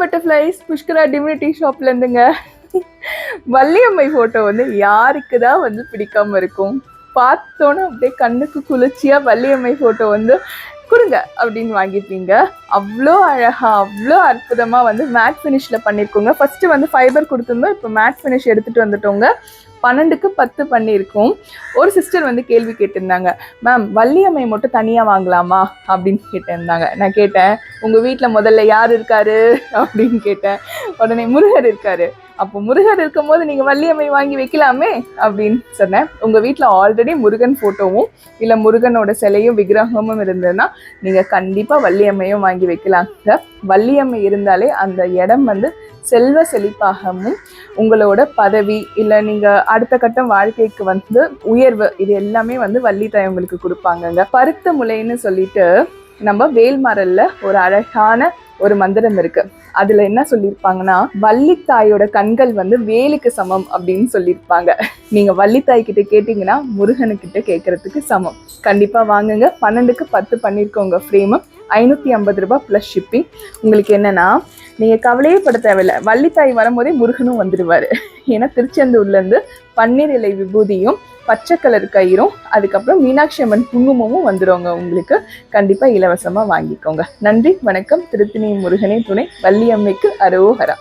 Butterflies Pushkara divinity ஷாப்ல இருந்துங்க. Valliammai photo வந்து யாருக்கு தான் வந்து பிடிக்காம இருக்கும்? பார்த்தோன்னே அப்படியே கண்ணுக்கு குளிர்ச்சியா வள்ளியம்மை போட்டோ வந்து கொடுங்க அப்படின்னு வாங்கிப்பீங்க. அவ்வளோ அழகா அவ்வளோ அற்புதமா வந்து மேட் ஃபினிஷ்ல பண்ணியிருக்கோங்க. ஃபர்ஸ்ட் வந்து ஃபைபர் கொடுத்துருந்தோம், இப்போ மேட் ஃபினிஷ் எடுத்துட்டு வந்துட்டோங்க. 12க்கு 10 பண்ணியிருக்கோம். ஒரு சிஸ்டர் வந்து கேள்வி கேட்டிருந்தாங்க, மேம் வள்ளியம்மை மட்டும் தனியாக வாங்கலாமா அப்படின்னு கேட்டிருந்தாங்க. நான் கேட்டேன், உங்கள் வீட்டில் முதல்ல யார் இருக்காரு அப்படின்னு கேட்டேன். உடனே முருகர் இருக்காரு. அப்போ முருகர் இருக்கும் போது நீங்கள் வள்ளியம்மை வாங்கி வைக்கலாமே அப்படின்னு சொன்னேன். உங்கள் வீட்டில் ஆல்ரெடி முருகன் ஃபோட்டோவும் இல்லை முருகனோட சிலையும் விக்கிரகமும் இருந்ததுன்னா நீங்கள் கண்டிப்பாக வள்ளியம்மையும் வாங்கி வைக்கலாங்க. வள்ளியம்மை இருந்தாலே அந்த இடம் வந்து செல்வ செழிப்பாகவும் உங்களோட பதவி இல்லை நீங்கள் அடுத்த கட்டம் வாழ்க்கைக்கு வந்து உயர்வு இது எல்லாமே வந்து வள்ளித்தாய் உங்களுக்கு கொடுப்பாங்கங்க. பருத்த முளைன்னு சொல்லிட்டு நம்ம வேல்மரல்ல ஒரு அழகான ஒரு மந்திரம் இருக்கு. அதுல என்ன சொல்லியிருப்பாங்கன்னா, வள்ளித்தாயோட கண்கள் வந்து வேலுக்கு சமம் அப்படின்னு சொல்லியிருப்பாங்க. நீங்க வள்ளித்தாய் கிட்ட கேட்டீங்கன்னா முருகனுக்கிட்ட கேட்கறதுக்கு சமம். கண்டிப்பா வாங்குங்க. 12க்கு 10 பண்ணிருக்கோங்க ஃப்ரேமு. 550 ரூபாய் பிளஸ் ஷிப்பிங். உங்களுக்கு என்னன்னா நீங்க கவலையே பட தேவையில்லை, வள்ளித்தாய் வரும்போதே முருகனும் வந்துடுவாரு. ஏன்னா திருச்செந்தூர்ல இருந்து பன்னீர் இலை விபூதியும் பச்சை கலர் கயிறும் அதுக்கப்புறம் மீனாட்சி அம்மன் குங்குமமும் வந்துடுவாங்க உங்களுக்கு. கண்டிப்பா இலவசமா வாங்கிக்கோங்க. நன்றி, வணக்கம். திருத்தணி முருகனே துணை, வள்ளியம்மைக்கு அரோகரா.